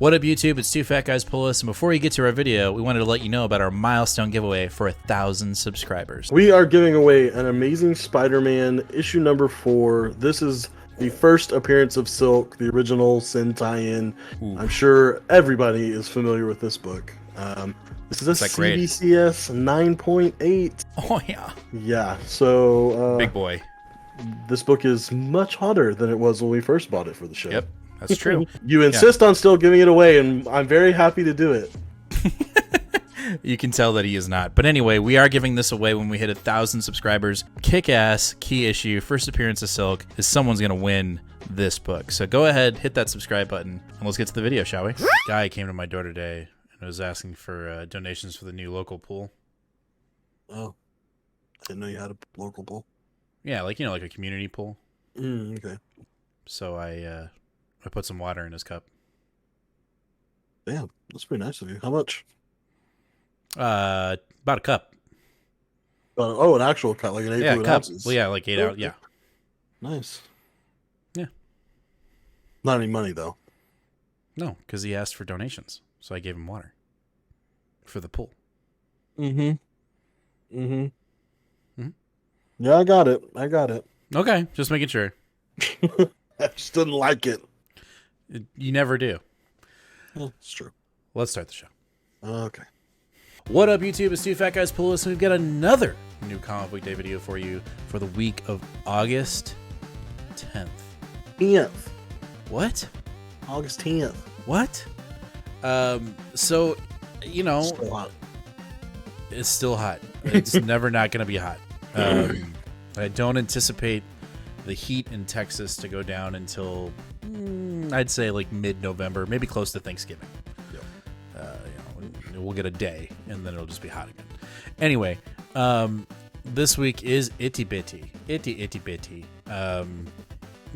What up, YouTube? It's Two Fat Guys Pull Us, and before we get to our video, we wanted to let you know about our milestone giveaway for 1,000 subscribers. We are giving away an Amazing Spider-Man issue number 4. This is the first appearance of Silk, the original Sin tie-in. I'm sure everybody is familiar with this book. This is a CBCS 9.8. Oh, yeah. Yeah, so... Big boy. This book is much hotter than it was when we first bought it for the show. Yep, that's true. You insist on still giving it away, and I'm very happy to do it. You can tell that he is not. But anyway, we are giving this away when we hit 1,000 subscribers. Kick-ass, key issue, first appearance of Silk, is someone's going to win this book. So go ahead, hit that subscribe button, and let's get to the video, shall we? Guy came to my door today and was asking for donations for the new local pool. Oh, I didn't know you had a local pool. Yeah, like, you know, like a community pool. Okay. So I put some water in his cup. Damn, that's pretty nice of you. How much? About a cup. Oh, an actual cup, like an 8 fluid cup. ounces. Well, yeah, like 8 out. Yeah. Nice. Yeah. Not any money though. No, because he asked for donations, so I gave him water for the pool. Yeah, I got it. Okay, just making sure. I just didn't like it. You never do. Well, it's true. Let's start the show. Okay. What up, YouTube? It's Two Fat Guys Pull Us, and we've got another new comic book day video for you for the week of August 10th. 10th. What? August 10th. What? So, you know, Still hot. it's still hot. It's never not going to be hot. I don't anticipate the heat in Texas to go down until I'd say like mid-November, maybe close to Thanksgiving. Yep. You know, we'll get a day and then it'll just be hot again. Anyway, this week is itty bitty. You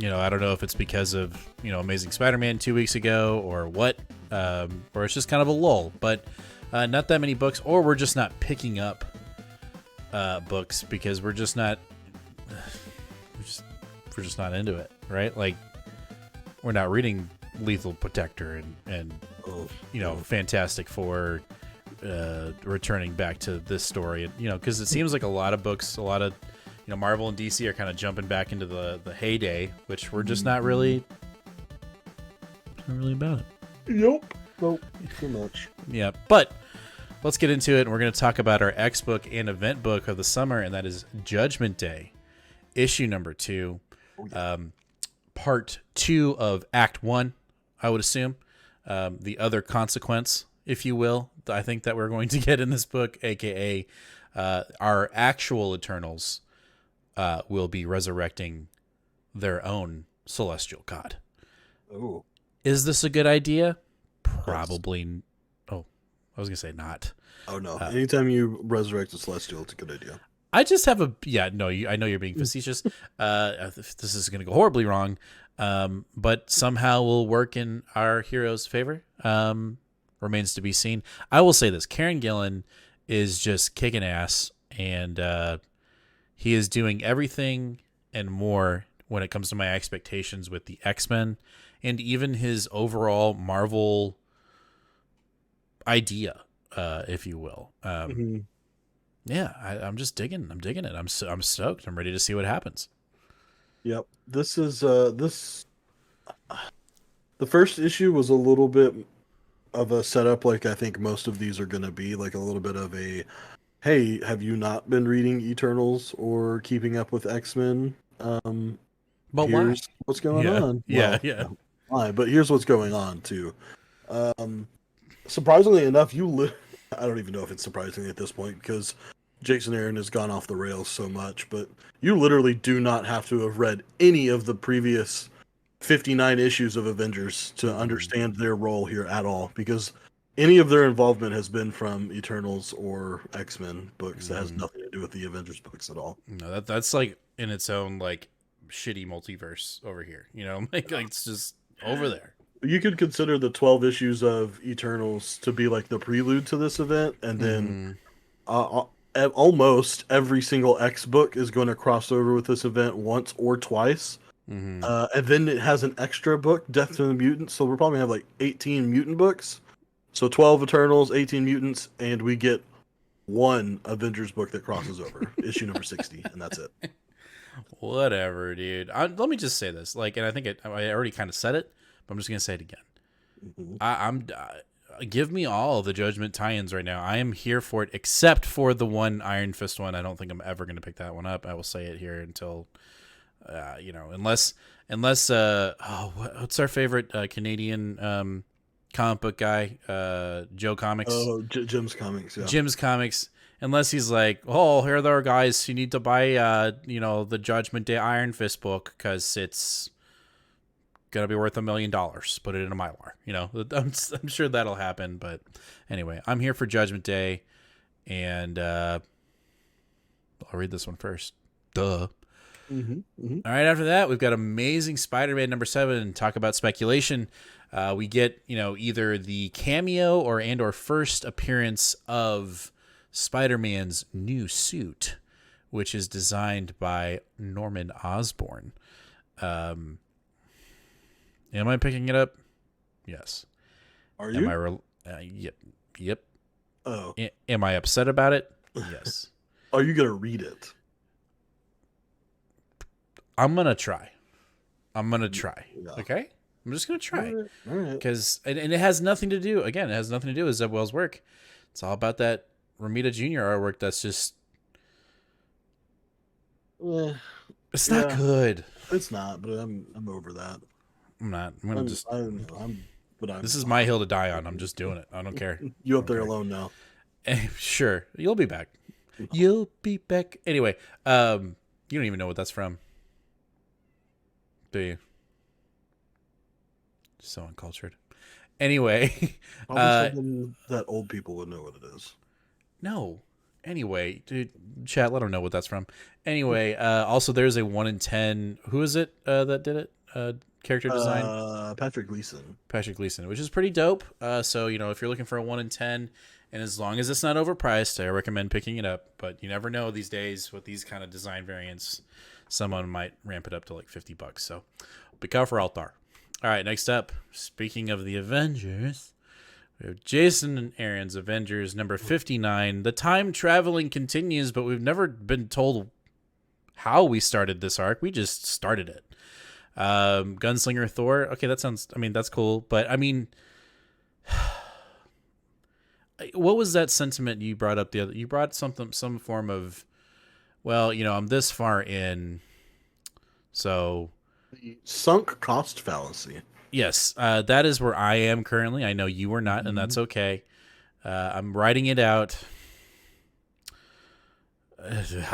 know, I don't know if it's because of, you know, Amazing Spider-Man 2 weeks ago or what, or it's just kind of a lull, but not that many books, or we're just not picking up books because we're just not into it, right? Like, we're not reading Lethal Protector and you know, Fantastic Four returning back to this story, you know, because it seems like a lot of books, a lot of, you know, Marvel and DC are kind of jumping back into the heyday, which we're just not really about it. Nope. Too much. Yeah, but let's get into it, and we're going to talk about our X book and event book of the summer, and that is Judgment Day, issue number 2, part 2 of Act 1, I would assume. The other consequence, if you will, I think that we're going to get in this book, aka our actual Eternals will be resurrecting their own celestial god. Oh. Is this a good idea? Probably. Oh, I was going to say not. Oh, no. Anytime you resurrect a celestial, it's a good idea. I just have I know you're being facetious. This is going to go horribly wrong, but somehow will work in our hero's favor. Remains to be seen. I will say this. Karen Gillan is just kicking ass, and he is doing everything and more when it comes to my expectations with the X-Men and even his overall Marvel idea, if you will. Yeah, I'm just digging. I'm digging it. I'm stoked. I'm ready to see what happens. Yep. This is the first issue was a little bit of a setup, like I think most of these are going to be, like a little bit of a, hey, have you not been reading Eternals or keeping up with X-Men? But here's what's going on. Yeah, well, yeah. Why? But here's what's going on too. Surprisingly enough, I don't even know if it's surprising at this point because Jason Aaron has gone off the rails so much, but you literally do not have to have read any of the previous 59 issues of Avengers to understand their role here at all, because any of their involvement has been from Eternals or X-Men books that has nothing to do with the Avengers books at all. No, that's like in its own like shitty multiverse over here, you know, like it's just over there. You could consider the 12 issues of Eternals to be like the prelude to this event, and then almost every single X book is going to cross over with this event once or twice. Mm-hmm. And then it has an extra book, Death to the Mutants. So we'll probably have like 18 mutant books. So 12 Eternals, 18 mutants, and we get one Avengers book that crosses over, issue number 60, and that's it. Whatever, dude. Let me just say this, like, and I think I already kind of said it, but I'm just gonna say it again. Mhm. I'm give me all the Judgment tie-ins right now. I am here for it, except for the one Iron Fist one. I don't think I'm ever gonna pick that one up. I will say it here until, unless what's our favorite Canadian comic book guy, Joe Comics, Oh, Jim's Comics, yeah. Jim's Comics. Unless he's like, oh, here are guys, you need to buy, the Judgment Day Iron Fist book because it's gonna be worth $1 million. Put it in a Mylar. I'm sure that'll happen. But anyway, I'm here for Judgment Day, and I'll read this one first. Duh. Mm-hmm, mm-hmm. All right. After that, we've got Amazing Spider-Man #7. And talk about speculation. We get either the cameo or first appearance of Spider-Man's new suit, which is designed by Norman Osborn. Am I picking it up? Yes. Are you? Yep. Oh. Am I upset about it? Yes. Are you gonna read it? I'm gonna try. Yeah. Okay. I'm just gonna try All right. because and it has nothing to do. Again, it has nothing to do with Zeb Wells' work. It's all about that Romita Jr. artwork. That's just it's not good. It's not, but I'm over that. I'm not. I'm gonna just. This is I'm my hill to die on. I'm just doing it. I don't care. You up there alone now. Sure, you'll be back. You'll be back. Anyway, you don't even know what that's from, do you? So uncultured. Anyway, Probably something that old people would know what it is. no. Anyway, dude, chat. Let them know what that's from. Anyway, also there's a 1 in 10. Who is it that did it? Character design. Patrick Gleason, which is pretty dope. So if you're looking for a 1 in 10, and as long as it's not overpriced, I recommend picking it up. But you never know these days with these kind of design variants, someone might ramp it up to like $50. So be careful out there. All right, next up. Speaking of the Avengers, we have Jason and Aaron's Avengers #59. The time traveling continues, but we've never been told how we started this arc. We just started it. Gunslinger Thor. Okay, that's cool. But what was that sentiment you brought up you brought some form of, well, I'm this far in, so the sunk cost fallacy. yes, that is where I am currently. I know you are not, and that's okay. I'm writing it out. Good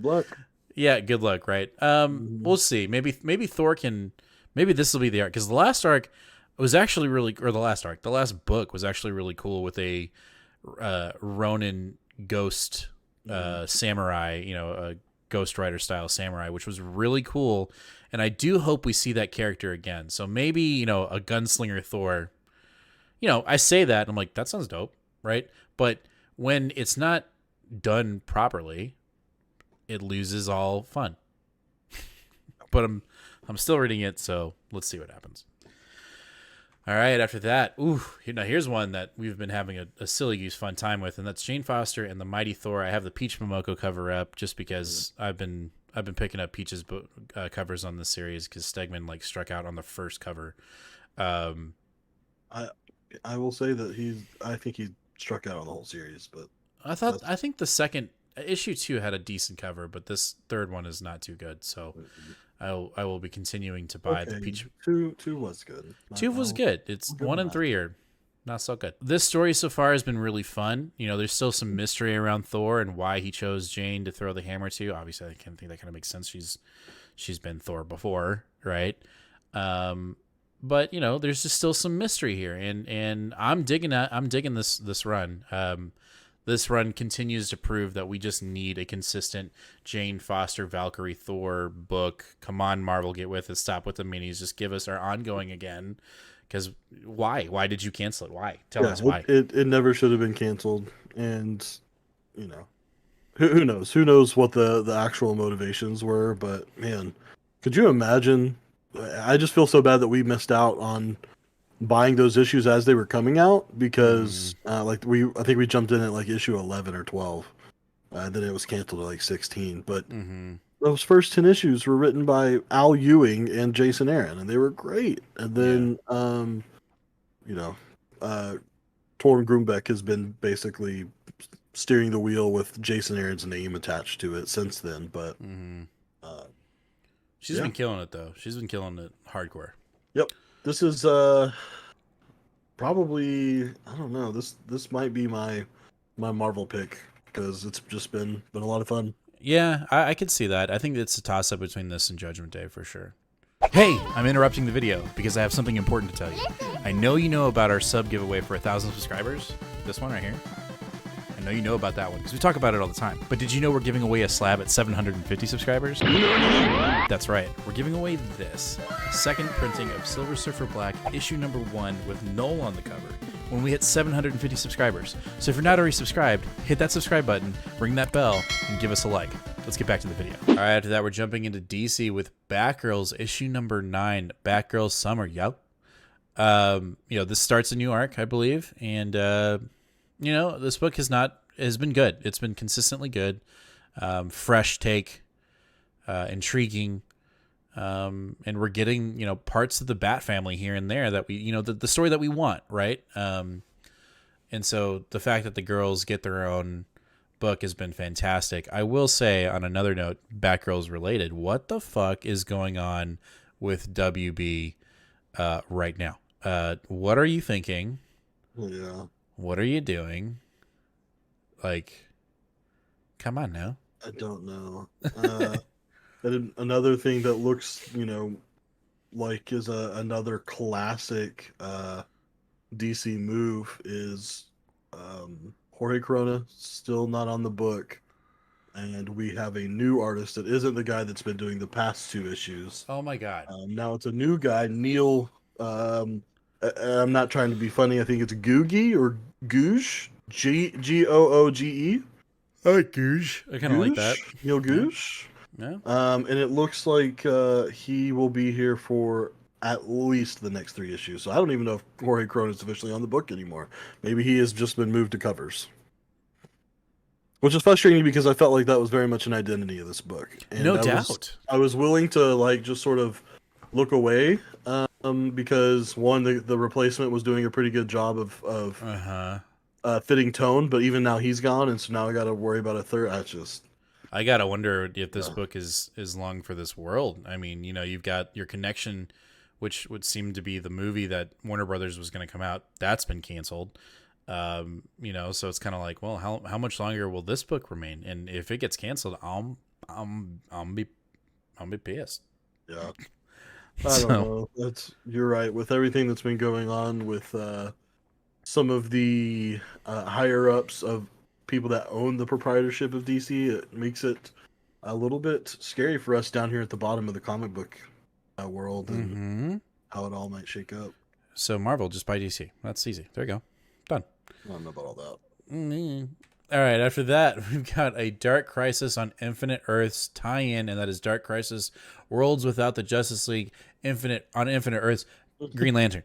luck. Yeah, good luck, right? We'll see. Maybe Thor can. Maybe this will be the arc, because the last arc was actually the last book was actually really cool with a Ronin ghost samurai, a Ghost Rider style samurai, which was really cool. And I do hope we see that character again. So maybe a gunslinger Thor. I say that and I'm like, that sounds dope, right? But when it's not done properly, it loses all fun. But I'm still reading it, so let's see what happens. All right, after that, now here's one that we've been having a silly goose fun time with, and that's Jane Foster and the Mighty Thor. I have the Peach Momoko cover up just because I've been picking up Peach's covers on this series because Stegman struck out on the first cover. I will say that I think he struck out on the whole series, but I think the second issue 2 had a decent cover, but this third one is not too good. So I will be continuing to buy the Peach. 2 was good. 2 was good. It's 1 and 3 are not so good. This story so far has been really fun. There's still some mystery around Thor and why he chose Jane to throw the hammer to. Obviously, I think that kind of makes sense. She's been Thor before, right? But there's just still some mystery here, and I'm digging this run. This run continues to prove that we just need a consistent Jane Foster, Valkyrie, Thor book. Come on, Marvel, get with it. Stop with the minis. Just give us our ongoing again. Because why? Why did you cancel it? Why? Tell us why. It never should have been canceled. And, who knows? Who knows what the actual motivations were? But, man, Could you imagine? I just feel so bad that we missed out on buying those issues as they were coming out Mm, because I think we jumped in at like issue 11 or 12. Then it was canceled at like 16. But mm-hmm. those first 10 issues were written by Al Ewing and Jason Aaron, and they were great. And Yeah. then, you know, uh, Torm Grumbeck has been basically steering the wheel with Jason Aaron's name attached to it since then. But Mm-hmm. uh, She's yeah, been killing it though. She's been killing it hardcore. yep. This is probably, I don't know. This might be my Marvel pick because it's just been a lot of fun. Yeah, I could see that. I think it's a toss up between this and Judgment Day for sure. Hey, I'm interrupting the video because I have something important to tell you. I know you know about our sub giveaway for 1,000 subscribers. This one right here. I know you know about that one because we talk about it all the time. But did you know we're giving away a slab at 750 subscribers? That's right. We're giving away this second printing of Silver Surfer Black issue number 1 with Null on the cover when we hit 750 subscribers. So if you're not already subscribed, hit that subscribe button, ring that bell, and give us a like. Let's get back to the video. All right, after that, we're jumping into DC with Batgirls issue number 9, Batgirls Summer. Yep. This starts a new arc, I believe, and this book has been good. It's been consistently good, fresh take, intriguing, and we're getting parts of the Bat family here and there that we the story that we want, right? And so the fact that the girls get their own book has been fantastic. I will say, on another note, Batgirls related, what the fuck is going on with WB right now? What are you thinking? Yeah, What are you doing? Like, come on now. I don't know. And another thing that looks, like is another classic DC move is Jorge Corona still not on the book, and we have a new artist that isn't the guy that's been doing the past 2 issues. Oh my god. Now it's a new guy, Neil. I'm not trying to be funny. I think it's Googie or Googe, Googe. I like Googe. I kind of like that. Neil Yeah. Googe. Yeah. And it looks like he will be here for at least the next 3 issues. So I don't even know if Jorge Corona is officially on the book anymore. Maybe he has just been moved to covers. Which is frustrating because I felt like that was very much an identity of this book. And No doubt. I was willing to just sort of look away because one, the replacement was doing a pretty good job of fitting tone, but even now he's gone, and so now I got to worry about a third. I gotta wonder if this book is long for this world. I mean, you've got your connection, which would seem to be the movie that Warner Brothers was going to come out. That's been canceled. So it's kind of like, well, how much longer will this book remain? And if it gets canceled, I'm be pissed. Yeah, I don't know. You're right. With everything that's been going on with some of the higher ups of people that own the proprietorship of DC, it makes it a little bit scary for us down here at the bottom of the comic book world and how it all might shake up. So Marvel, just buy DC. That's easy. There you go. Done. I don't know about all that. Mm-hmm. All right. After that, we've got a Dark Crisis on Infinite Earths tie-in, and that is Dark Crisis Worlds Without the Justice League Infinite Earths Green Lantern.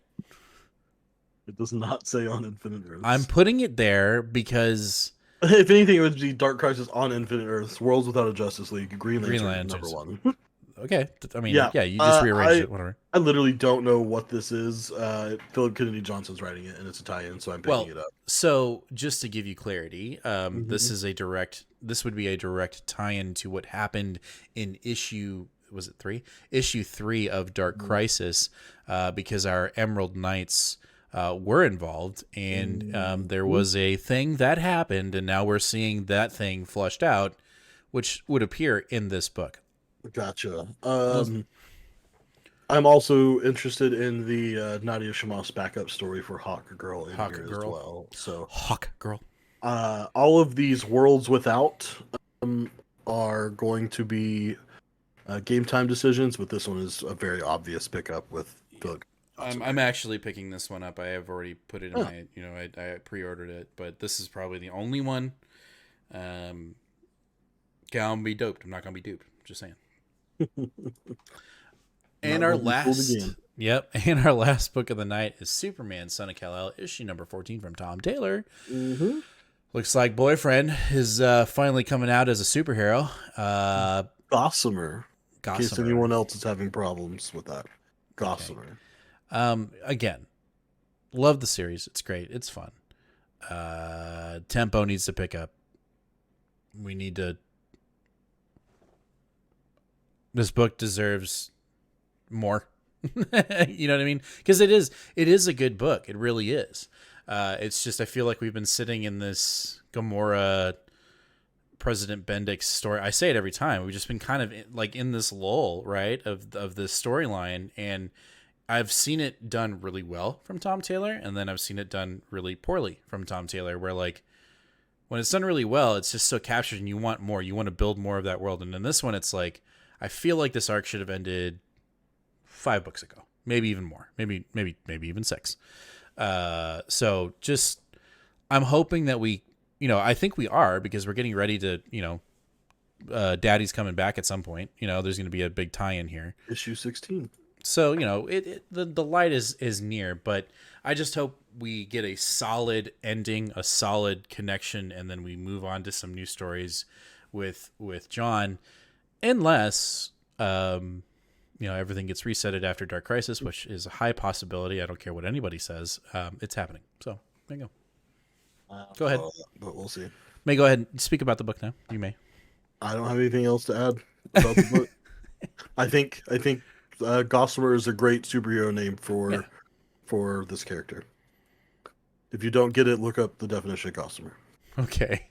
It does not say on Infinite Earths. I'm putting it there because if anything, it would be Dark Crisis on Infinite Earths, Worlds Without a Justice League, Green Lantern number 1. Okay. I mean, yeah you just rearranged it, whatever. I literally don't know what this is. Philip Kennedy Johnson's writing it, and it's a tie-in, so I'm picking it up. So just to give you clarity, this would be a direct tie-in to what happened in issue 3 of Dark Crisis, because our Emerald Knights were involved, and there was a thing that happened, and now we're seeing that thing flushed out, which would appear in this book. Gotcha. I'm also interested in the Nadia Shamash backup story for Hawk Girl as well. So Hawk Girl. All of these worlds without are going to be game time decisions, but this one is a very obvious pickup with Philip. I'm actually picking this one up. I have already put it in my, I pre-ordered it, but this is probably the only one. Gonna be doped. I'm not gonna be duped. Just saying. And Not our gonna be fooled last, again. yep, and our last book of the night is Superman, Son of Kal-El, issue number 14 from Tom Taylor. Mm-hmm. Looks like Boyfriend is finally coming out as a superhero. Gossamer. In case Gossamer. anyone else is having problems with that. Gossamer. Okay. Again, love the series. It's great. It's fun. Tempo needs to pick up. We need to. This book deserves more. You know what I mean? Because it is a good book. It really is. It's just I feel like we've been sitting in this Gamora, President Bendix story. I say it every time. We've just been kind of in this lull, right, of this storyline, and I've seen it done really well from Tom Taylor, and then I've seen it done really poorly from Tom Taylor, where when it's done really well, it's just so captured and you want more. You want to build more of that world. And in this one, it's like, I feel like this arc should have ended 5 books ago, maybe even more, maybe even 6. So just, I'm hoping that I think we are, because we're getting ready to, Daddy's coming back at some point. There's going to be a big tie-in here. Issue 16. So, the light is near, but I just hope we get a solid ending, a solid connection, and then we move on to some new stories with John, unless, everything gets resetted after Dark Crisis, which is a high possibility. I don't care what anybody says. It's happening. So there you go. Go ahead. But we'll see. May go ahead and speak about the book now. You may. I don't have anything else to add about the book. I think Gossamer is a great superhero name for this character. If you don't get it, look up the definition of Gossamer. Okay.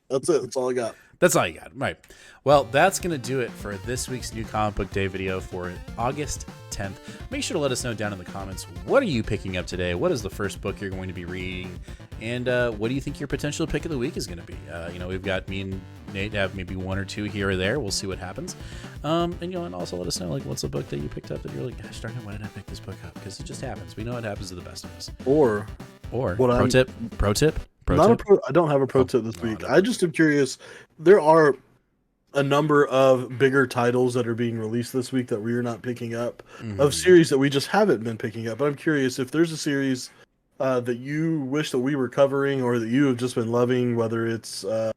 That's it. That's all I got. That's all you got. Right. Well, that's going to do it for this week's New Comic Book Day video for August 10th. Make sure to let us know down in the comments, what are you picking up today? What is the first book you're going to be reading? And what do you think your potential pick of the week is going to be? We've got me and Nate have maybe 1 or 2 here or there. We'll see what happens. And also let us know, what's a book that you picked up that you're like, gosh darn it, why did I pick this book up? Because it just happens. We know it happens to the best of us. Or pro tip. I don't have a pro tip this week. I just am curious. There are a number of bigger titles that are being released this week that we are not picking up, of series that we just haven't been picking up. But I'm curious if there's a series that you wish that we were covering, or that you have just been loving, whether it's I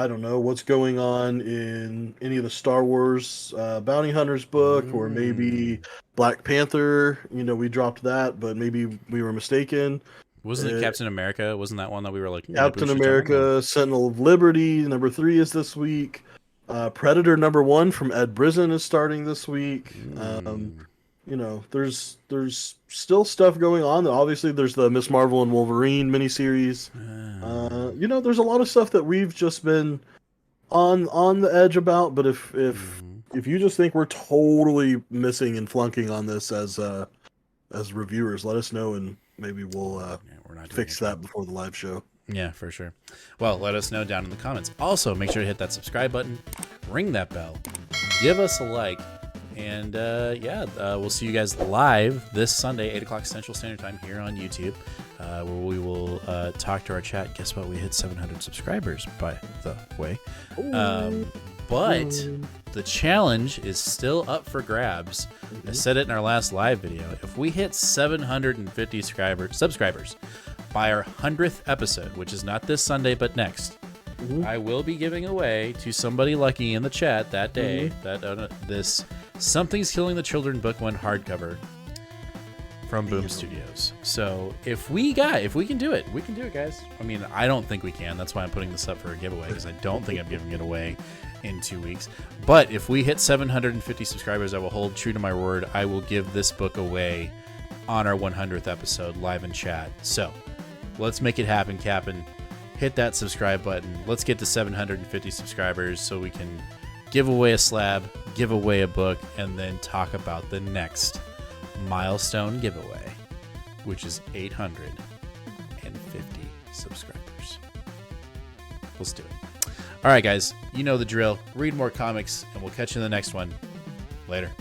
don't know what's going on in any of the Star Wars Bounty Hunters book, or maybe Black Panther. We dropped that, but maybe we were mistaken. Wasn't it Captain America? Wasn't that one that we were like, Captain America, Sentinel of Liberty, number 3 is this week. Predator number 1 from Ed Brisson is starting this week. There's still stuff going on. Obviously, there's the Miss Marvel and Wolverine miniseries. There's a lot of stuff that we've just been on the edge about. But if you just think we're totally missing and flunking on this as reviewers, let us know, and maybe we'll fix that before the live show. Yeah, for sure. Well, let us know down in the comments. Also, make sure to hit that subscribe button, ring that bell, give us a like, and we'll see you guys live this Sunday, 8 o'clock Central Standard Time here on YouTube, where we will talk to our chat. Guess what? We hit 700 subscribers, by the way. But the challenge is still up for grabs. I said it in our last live video. If we hit 750 subscribers by our 100th episode, which is not this Sunday but next, I will be giving away to somebody lucky in the chat that day this Something's Killing the Children Book 1 hardcover from Boom Studios. So if we can do it, we can do it, guys. I mean, I don't think we can. That's why I'm putting this up for a giveaway, because I don't think I'm giving it away in 2 weeks. But if we hit 750 subscribers, I will hold true to my word. I will give this book away on our 100th episode live in chat. So let's make it happen, Captain. Hit that subscribe button. Let's get to 750 subscribers so we can give away a slab, give away a book, and then talk about the next milestone giveaway, which is 850 subscribers. Let's do it. All right, guys, you know the drill. Read more comics, and we'll catch you in the next one. Later.